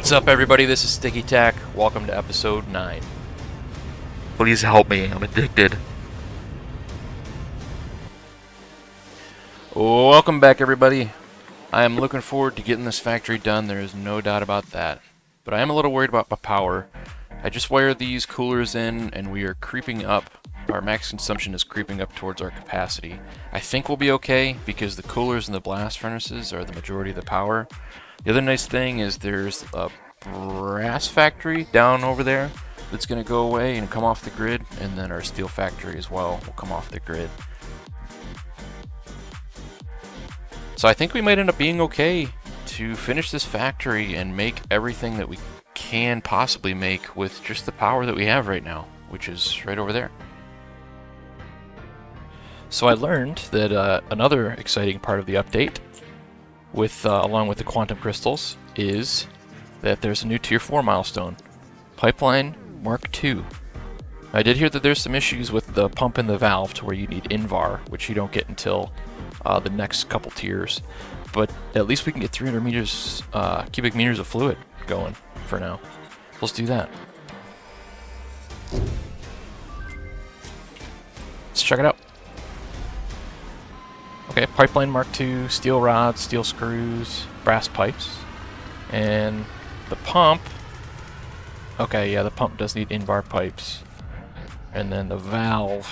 What's up, everybody? This is Sticky Tack. Welcome to episode 9. Please help me, I'm addicted. Welcome back, everybody. I am looking forward to getting this factory done. There is no doubt about that. But I am a little worried about my power. I just wired these coolers in, and we are creeping up. Our max consumption is creeping up towards our capacity. I think we'll be okay, because the coolers and the blast furnaces are the majority of the power. The other nice thing is there's a brass factory down over there that's going to go away and come off the grid, and then our steel factory as well will come off the grid. So I think we might end up being okay to finish this factory and make everything that we can possibly make with just the power that we have right now, which is right over there. So I learned that another exciting part of the update, along with the quantum crystals, is that there's a new tier 4 milestone, Pipeline Mark II. I did hear that there's some issues with the pump and the valve to where you need INVAR, which you don't get until the next couple tiers. But at least we can get 300 meters, cubic meters of fluid going for now. Let's do that. Let's check it out. Okay, Pipeline Mark II, steel rods, steel screws, brass pipes, and the pump. Okay, yeah, the pump does need INVAR pipes. And then the valve.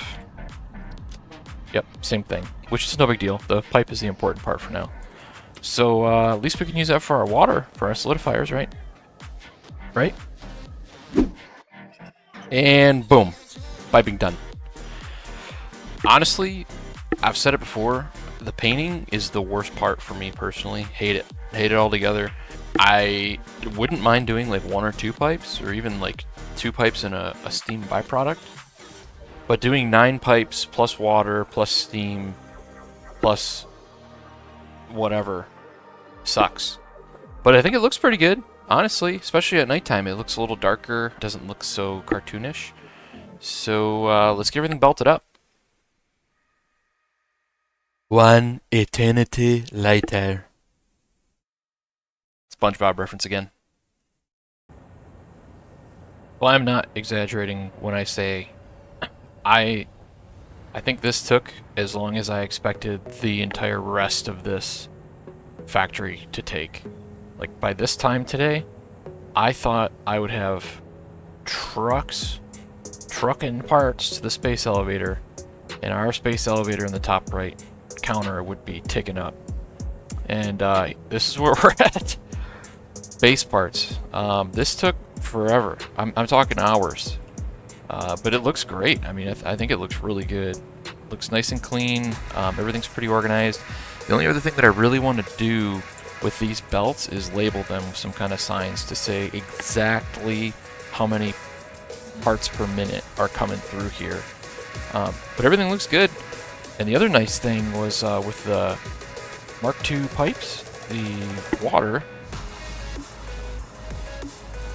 Yep, same thing, which is no big deal. The pipe is the important part for now. So at least we can use that for our water, for our solidifiers, right? Right? And boom, piping done. Honestly, I've said it before, the painting is the worst part for me personally. Hate it. Hate it altogether. I wouldn't mind doing like 1 or 2 pipes, or even like 2 pipes and a steam byproduct. But doing 9 pipes plus water plus steam plus whatever sucks. But I think it looks pretty good, honestly, especially at nighttime. It looks a little darker, doesn't look so cartoonish. So let's get everything belted up. One eternity later. SpongeBob reference again. Well, I'm not exaggerating when I say I think this took as long as I expected the entire rest of this factory to take. Like, by this time today, I thought I would have trucking parts to the space elevator, and our space elevator in the top right counter would be ticking up. And this is where we're at. Base parts. This took forever. I'm talking hours. But it looks great. I mean, I think it looks really good. Looks nice and clean. Everything's pretty organized. The only other thing that I really want to do with these belts is label them with some kind of signs to say exactly how many parts per minute are coming through here. But everything looks good. And the other nice thing was with the Mark II pipes, the water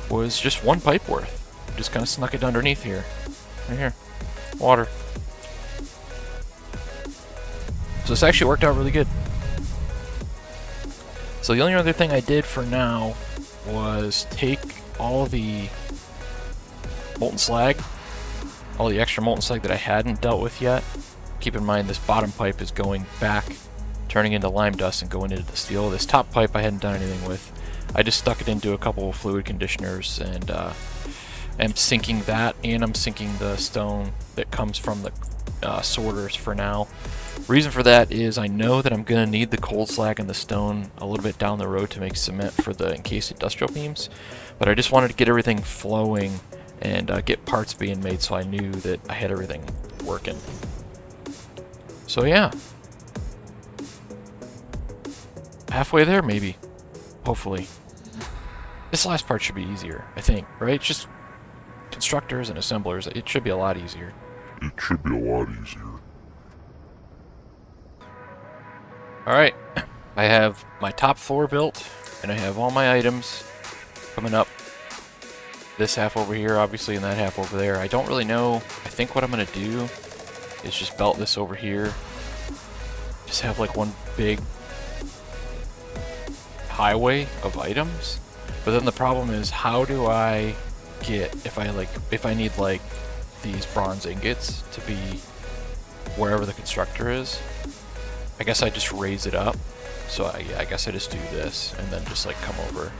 was just 1 pipe worth. Just kind of snuck it underneath here. Right here. Water. So this actually worked out really good. So the only other thing I did for now was take all the molten slag, all the extra molten slag that I hadn't dealt with yet. Keep in mind this bottom pipe is going back, turning into lime dust and going into the steel. This top pipe I hadn't done anything with. I just stuck it into a couple of fluid conditioners, and I'm sinking that, and I'm sinking the stone that comes from the sorters for now. Reason for that is I know that I'm going to need the cold slag and the stone a little bit down the road to make cement for the encased industrial beams, but I just wanted to get everything flowing and get parts being made so I knew that I had everything working. So yeah. Halfway there, maybe. Hopefully. This last part should be easier, I think, right? It's just constructors and assemblers. It should be a lot easier. It should be a lot easier. Alright, I have my top floor built, and I have all my items coming up. This half over here, obviously, and that half over there. I don't really know. I think what I'm going to do is just belt this over here. Just have like one big highway of items. But then the problem is, how do I get, if I need like these bronze ingots to be wherever the constructor is, I guess I just raise it up. So yeah, I guess I just do this and then just like come over.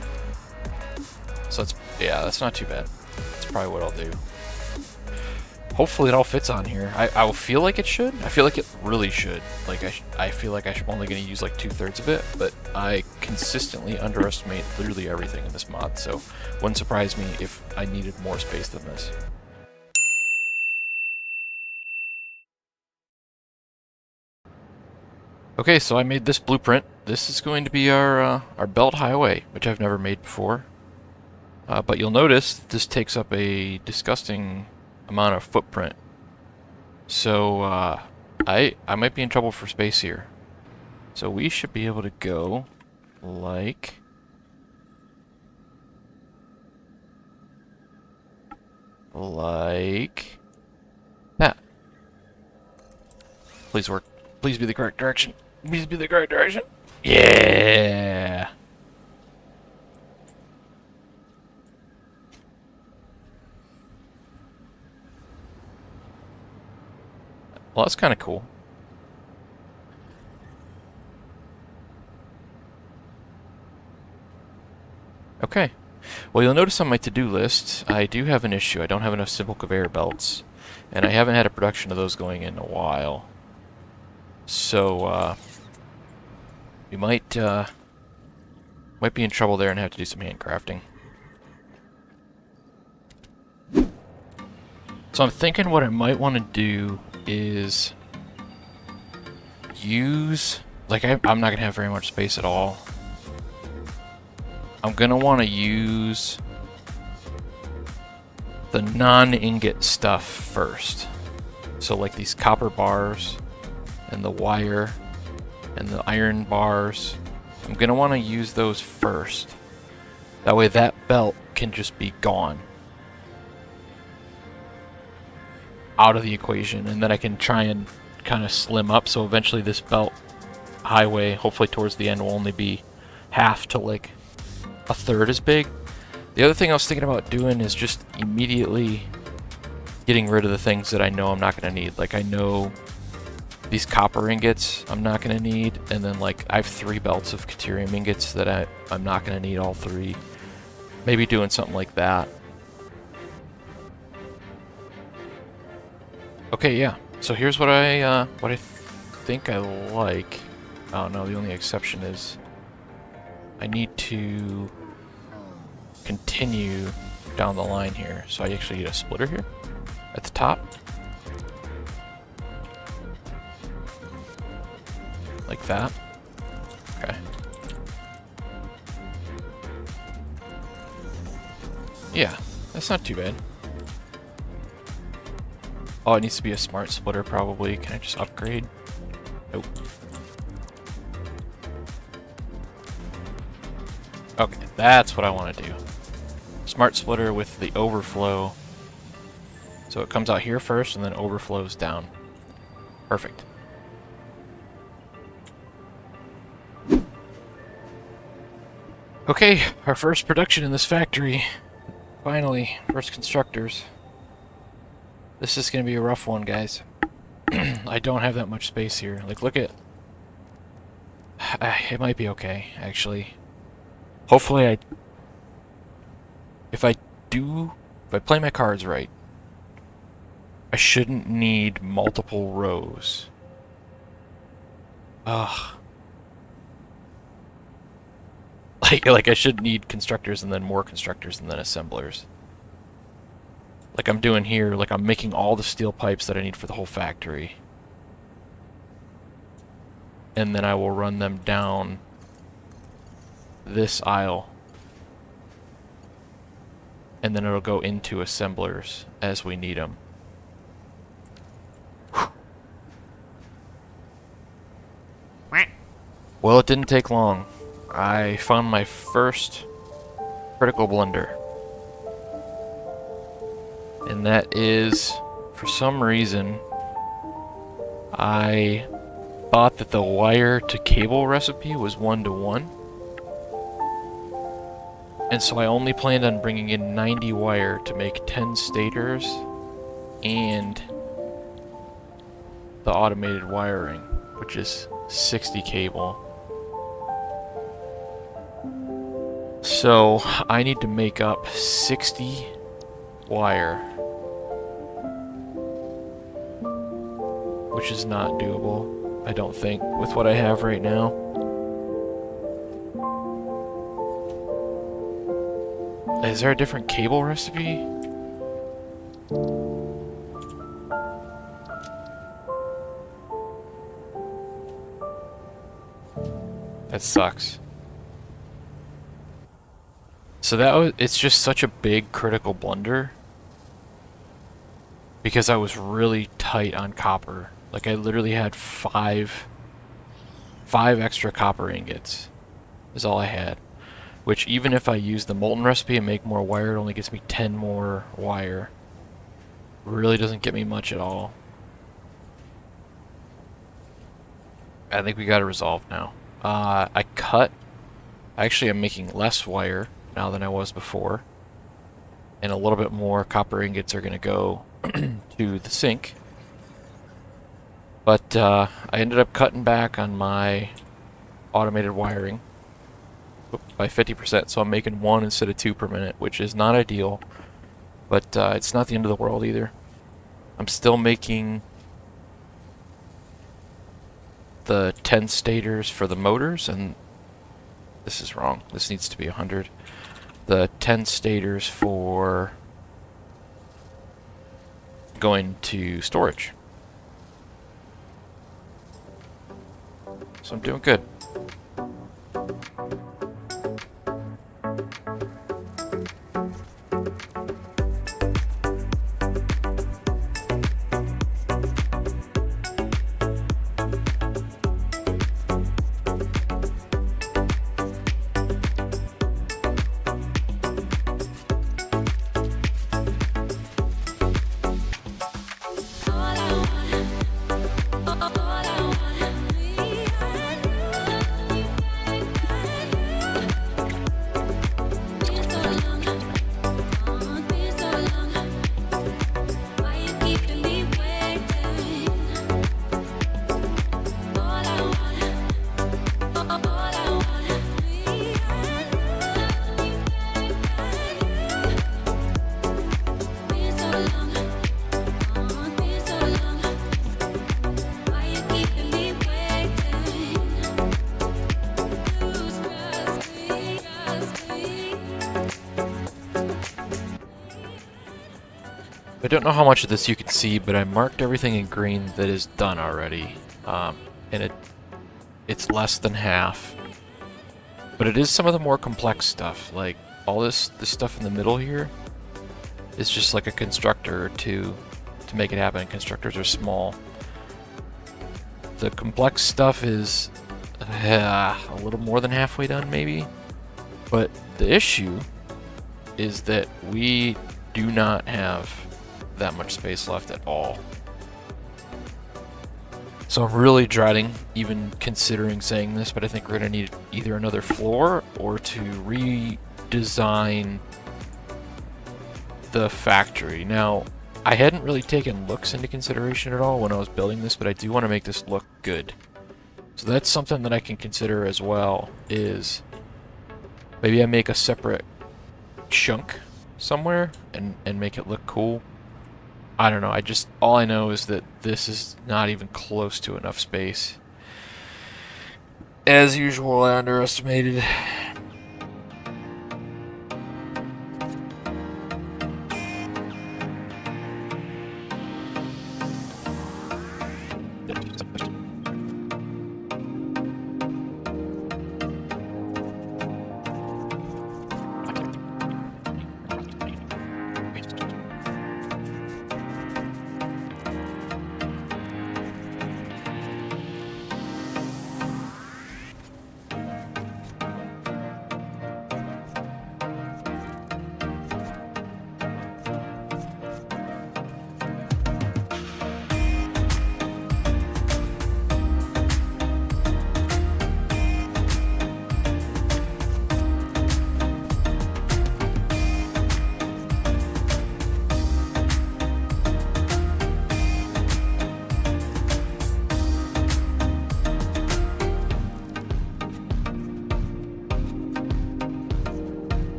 So that's not too bad. That's probably what I'll do. Hopefully it all fits on here. I will feel like it should. I feel like it really should. Like I feel like I'm only going to use like 2/3 of it, but I consistently underestimate literally everything in this mod, so wouldn't surprise me if I needed more space than this. Okay, so I made this blueprint. This is going to be our belt highway, which I've never made before. But you'll notice this takes up a disgusting amount of footprint. So I might be in trouble for space here. So we should be able to go like that. Please work. Please be the correct direction. Please be the correct direction. Yeah. Well, that's kind of cool. Okay. Well, you'll notice on my to-do list, I do have an issue. I don't have enough simple conveyor belts, and I haven't had a production of those going in a while. So, we might be in trouble there and have to do some handcrafting. So I'm thinking what I might want to do is use, like I'm not going to have very much space at all. I'm going to want to use the non-ingot stuff first. So like these copper bars and the wire and the iron bars. I'm going to want to use those first. That way that belt can just be gone out of the equation, and then I can try and kind of slim up, so eventually this belt highway, hopefully towards the end, will only be half to like 1/3 as big. The other thing I was thinking about doing is just immediately getting rid of the things that I know I'm not going to need. Like I know these copper ingots I'm not going to need, and then like I have 3 belts of caterium ingots that I'm not going to need all 3. Maybe doing something like that. Okay, yeah. So here's what I think I like. Oh no, the only exception is I need to continue down the line here. So I actually need a splitter here at the top. Like that. Okay. Yeah, that's not too bad. Oh, it needs to be a smart splitter probably. Can I just upgrade? Nope. Okay, that's what I want to do. Smart splitter with the overflow. So it comes out here first and then overflows down. Perfect. Okay, our first production in this factory. Finally, first constructors. This is going to be a rough one, guys. I don't have that much space here. Like, look at... it might be okay, actually. Hopefully if I play my cards right, I shouldn't need multiple rows. Ugh. Like I should need constructors and then more constructors and then assemblers. Like I'm doing here, like I'm making all the steel pipes that I need for the whole factory. And then I will run them down this aisle. And then it'll go into assemblers as we need them. Well, it didn't take long. I found my first critical blunder. And that is, for some reason, I thought that the wire to cable recipe was 1-to-1. And so I only planned on bringing in 90 wire to make 10 stators and the automated wiring, which is 60 cable. So I need to make up 60 wire, which is not doable, I don't think, with what I have right now. Is there a different cable recipe? That sucks. So that was, it's just such a big critical blunder because I was really tight on copper. Like I literally had five extra copper ingots is all I had. Which even if I use the molten recipe and make more wire, it only gets me 10 more wire. Really doesn't get me much at all. I think we got it resolved now. I actually am making less wire now than I was before. And a little bit more copper ingots are going to go to the sink. But I ended up cutting back on my automated wiring by 50%, so I'm making 1 instead of 2 per minute, which is not ideal. But it's not the end of the world either. I'm still making the 10 stators for the motors, and this is wrong. This needs to be 100. The 10 stators for going to storage. So I'm doing good. I don't know how much of this you can see, but I marked everything in green that is done already, and it's less than half. But it is some of the more complex stuff, like all this stuff in the middle here is just like a constructor to make it happen. Constructors are small. The complex stuff is a little more than halfway done, maybe. But the issue is that we do not have that much space left at all. So I'm really dreading even considering saying this, but I think we're going to need either another floor or to redesign the factory. Now, I hadn't really taken looks into consideration at all when I was building this, but I do want to make this look good. So that's something that I can consider as well, is maybe I make a separate chunk somewhere and make it look cool. I don't know, all I know is that this is not even close to enough space. As usual, I underestimated.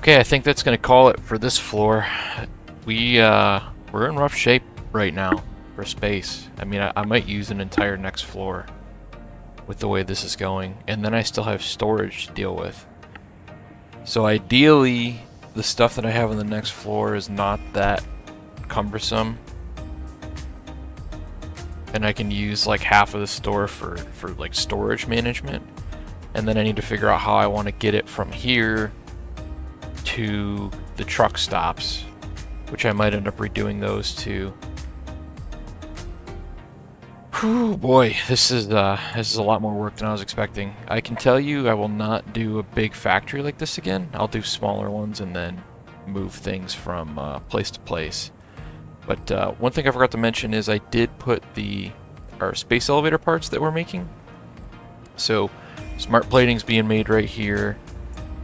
Okay, I think that's gonna call it for this floor. We're in rough shape right now for space. I mean, I might use an entire next floor with the way this is going, and then I still have storage to deal with. So ideally, the stuff that I have on the next floor is not that cumbersome, and I can use like half of the store for like storage management, and then I need to figure out how I want to get it from here to the truck stops, which I might end up redoing those too. Whew, boy, this is a lot more work than I was expecting. I can tell you I will not do a big factory like this again. I'll do smaller ones and then move things from place to place. But one thing I forgot to mention is I did put our space elevator parts that we're making. So smart plating's being made right here,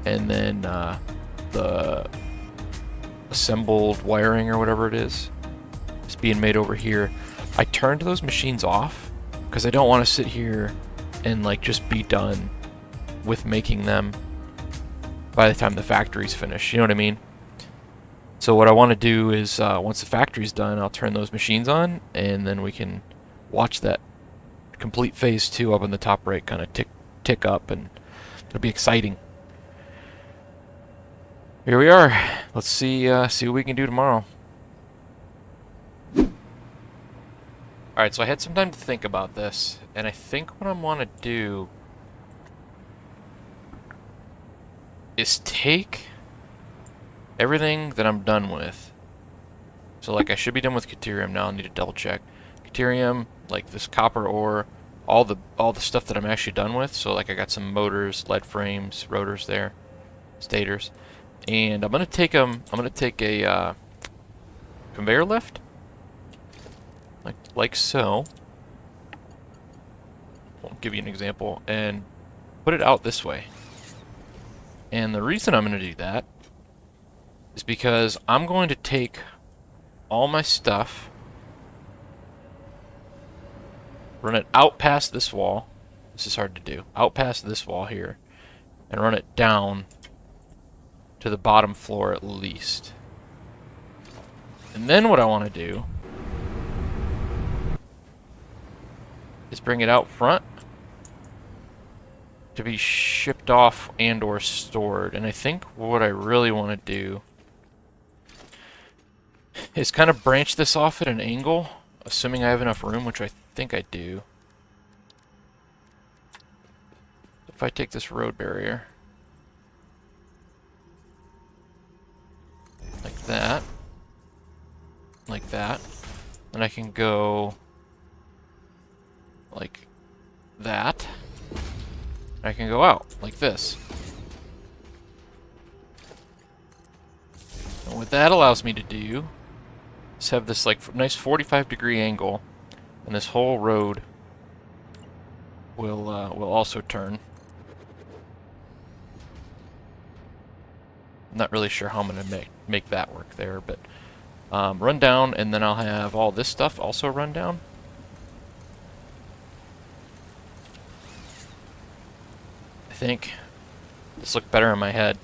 and then the assembled wiring or whatever it is being made over here. I turned those machines off because I don't want to sit here and like just be done with making them by the time the factory's finished. You know what I mean? So what I want to do is once the factory's done, I'll turn those machines on, and then we can watch that complete phase 2 up in the top right kind of tick up, and it'll be exciting. Here we are. Let's see what we can do tomorrow. Alright, so I had some time to think about this, and I think what I want to do is take everything that I'm done with. So like I should be done with Caterium now. I need to double check. Caterium, like this copper ore, all the stuff that I'm actually done with. So like I got some motors, lead frames, rotors there, stators. And I'm gonna take a conveyor lift. Like so. I'll give you an example, and put it out this way. And the reason I'm going to do that is because I'm going to take all my stuff, run it out past this wall. This is hard to do. Out past this wall here, and run it down to the bottom floor at least. And then what I want to do is bring it out front to be shipped off and or stored. And I think what I really want to do is kind of branch this off at an angle, assuming I have enough room, which I think I do. If I take this road barrier like that, then I can go like that. I can go out like this. And what that allows me to do is have this like nice 45-degree angle, and this whole road will also turn. I'm not really sure how I'm gonna make that work there, but run down, and then I'll have all this stuff also run down. I think this looked better in my head.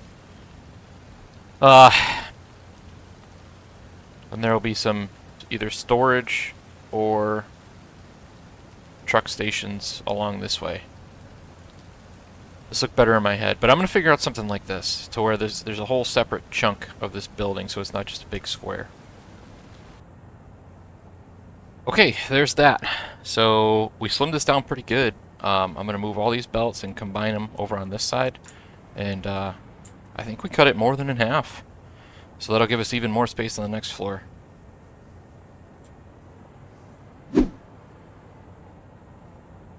And there will be some either storage or truck stations along this way. This looked better in my head, but I'm gonna figure out something like this to where there's a whole separate chunk of this building, so it's not just a big square. Okay, there's that. So we slimmed this down pretty good. I'm going to move all these belts and combine them over on this side. And I think we cut it more than in half. So that'll give us even more space on the next floor.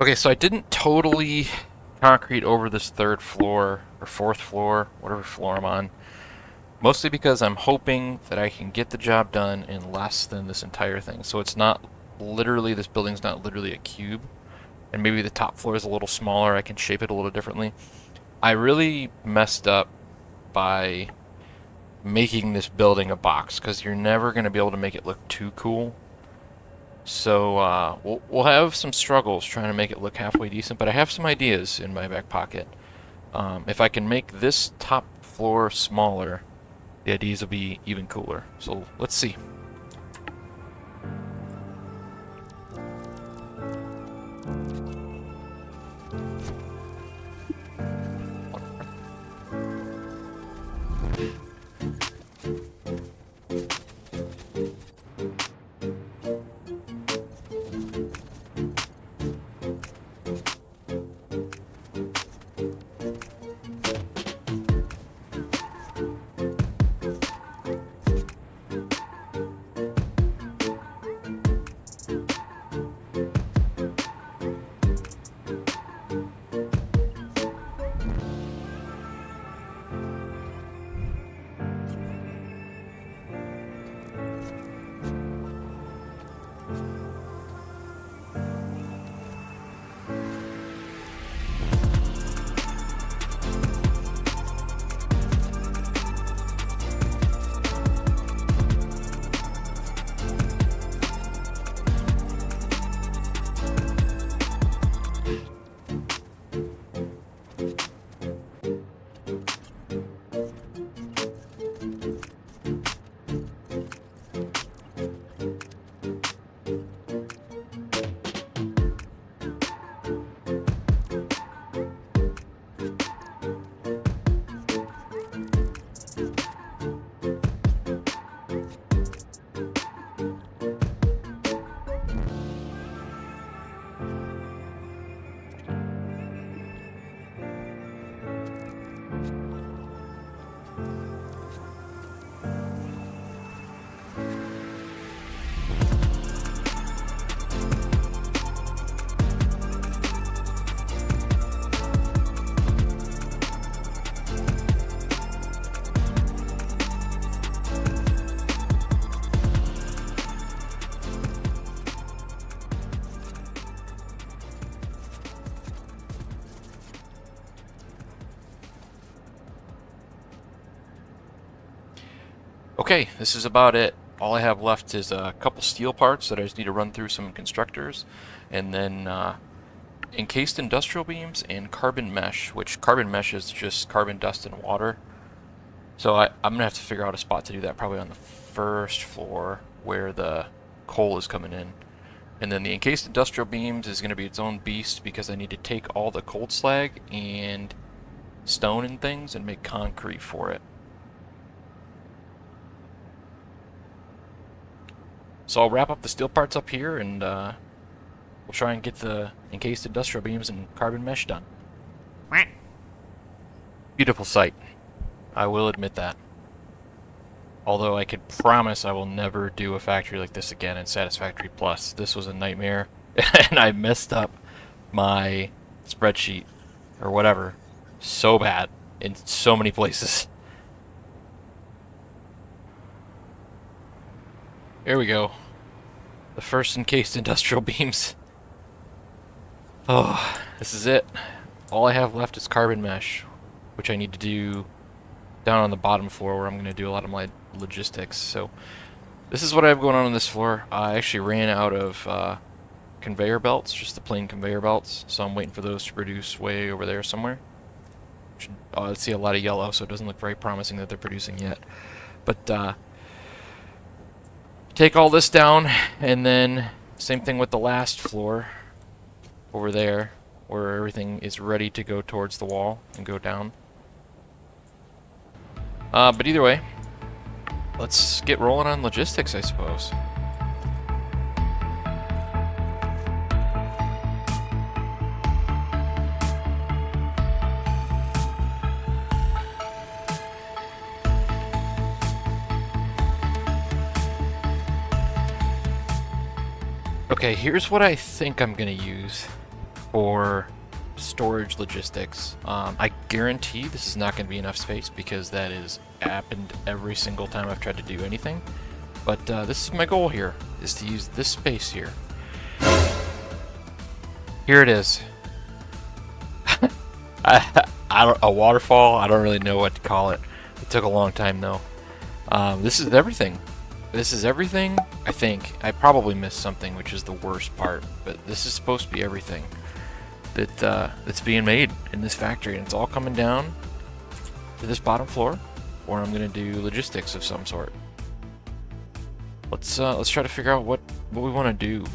Okay, so I didn't totally concrete over this third floor, or fourth floor, whatever floor I'm on. Mostly because I'm hoping that I can get the job done in less than this entire thing. So it's not literally, this building's not literally a cube. And maybe the top floor is a little smaller, I can shape it a little differently. I really messed up by making this building a box, because you're never going to be able to make it look too cool. So we'll have some struggles trying to make it look halfway decent, but I have some ideas in my back pocket. If I can make this top floor smaller, the IDs will be even cooler. So let's see. Okay, this is about it. All I have left is a couple steel parts that I just need to run through some constructors, and then encased industrial beams and carbon mesh, which carbon mesh is just carbon dust and water. So I'm going to have to figure out a spot to do that, probably on the first floor where the coal is coming in. And then the encased industrial beams is going to be its own beast because I need to take all the cold slag and stone and things and make concrete for it. So I'll wrap up the steel parts up here, and we'll try and get the encased industrial beams and carbon mesh done. Beautiful sight. I will admit that. Although I can promise I will never do a factory like this again in Satisfactory Plus. This was a nightmare, and I messed up my spreadsheet, or whatever, so bad in so many places. Here we go. The first encased industrial beams. Oh, this is it. All I have left is carbon mesh, which I need to do down on the bottom floor where I'm going to do a lot of my logistics. So this is what I have going on this floor. I actually ran out of conveyor belts, just the plain conveyor belts, so I'm waiting for those to produce way over there somewhere. I see a lot of yellow, so it doesn't look very promising that they're producing yet. But take all this down, and then same thing with the last floor over there, where everything is ready to go towards the wall and go down. But either way, let's get rolling on logistics, I suppose. Okay, here's what I think I'm going to use for storage logistics. I guarantee this is not going to be enough space because that has happened every single time I've tried to do anything. But this is my goal here, is to use this space here. Here it is. A waterfall, I don't really know what to call it. It took a long time though. This is everything. This is everything, I think. I probably missed something, which is the worst part, but this is supposed to be everything that's being made in this factory, and it's all coming down to this bottom floor, or I'm gonna do logistics of some sort. Let's try to figure out what we want to do.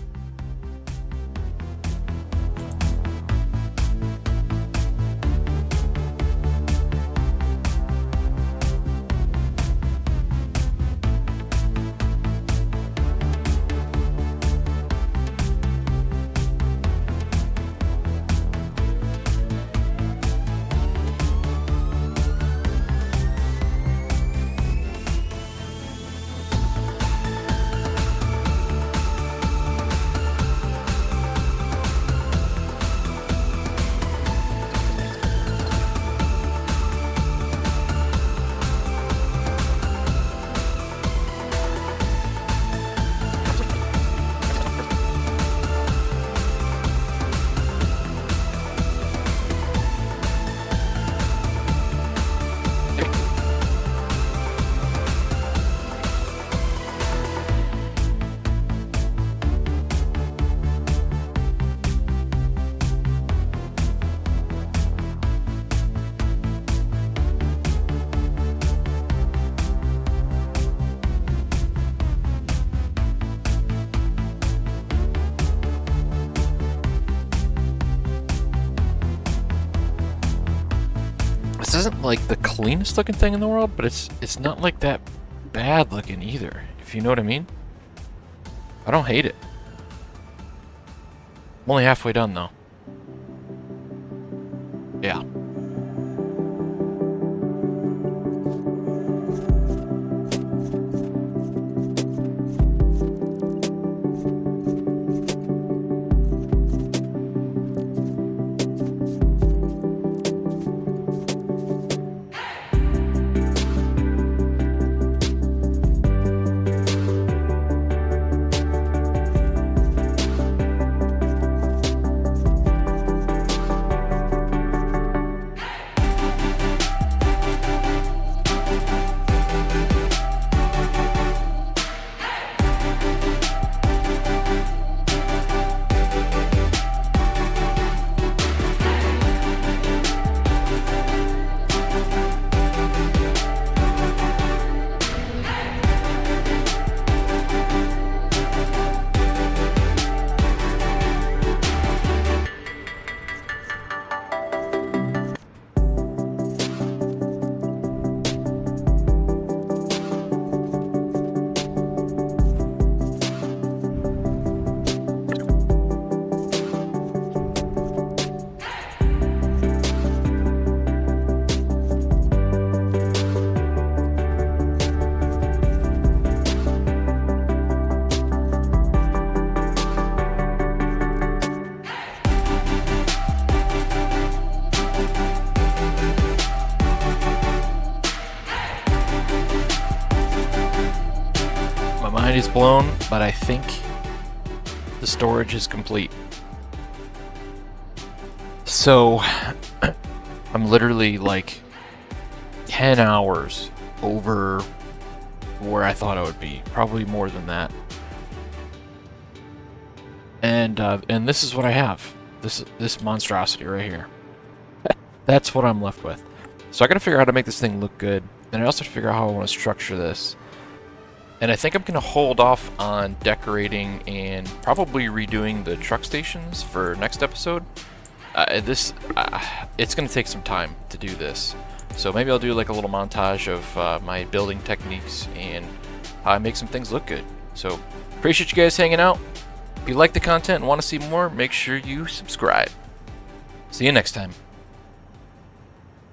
This isn't like the cleanest looking thing in the world, but it's not like that bad looking either, if you know what I mean. I don't hate it. I'm only halfway done though. Yeah. My mind is blown, but I think the storage is complete. So, I'm literally like 10 hours over where I thought I would be. Probably more than that. And this is what I have. This monstrosity right here. That's what I'm left with. So I gotta figure out how to make this thing look good. And I also have to figure out how I want to structure this. And I think I'm going to hold off on decorating and probably redoing the truck stations for next episode. It's going to take some time to do this. So maybe I'll do like a little montage of my building techniques and how I make some things look good. So appreciate you guys hanging out. If you like the content and want to see more, make sure you subscribe. See you next time.